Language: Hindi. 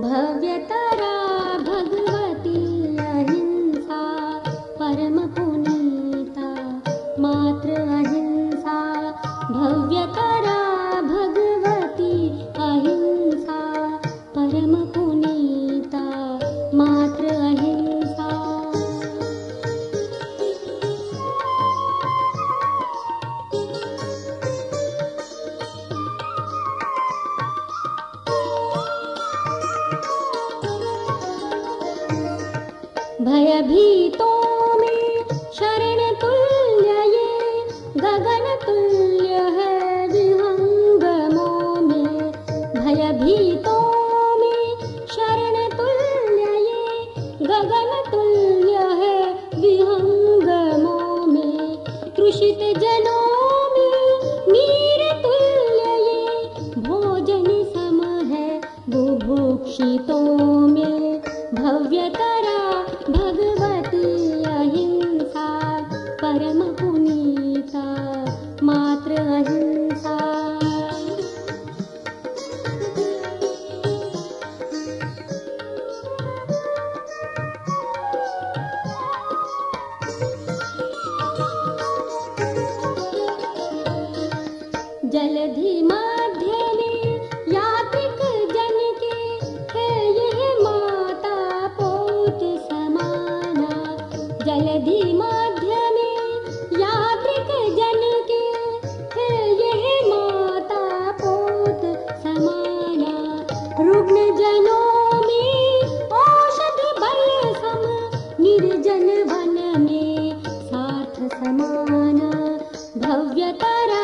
भव्यतरा भगवती अहिंसा परम पुनीता मात्र अहिंसा भव्यतरा भगवती अहिंसा परम पुनीता मात्र अहिंसा भयभीतों में शरण तुल्य ये गगन तुल्य है विहंगमों में भयभीतों में शरण तुल्य ये गगन तुल्य है विहंगमों में तृषित जनों में नीर तुल्य ये भोजन सम है बुभुक्षितों में भव्यतरा भगवती अहिंसा परम पुनीता मात्र अहिंसा जलधि माध्य में यात्रिक जन के है यह माता पोत समाना जलधि माध्य में यात्रिक जन के है यह माता पोत समाना रुग्ण जनों में औषध बल सम निर्जन वन में साथ समाना भव्यतरा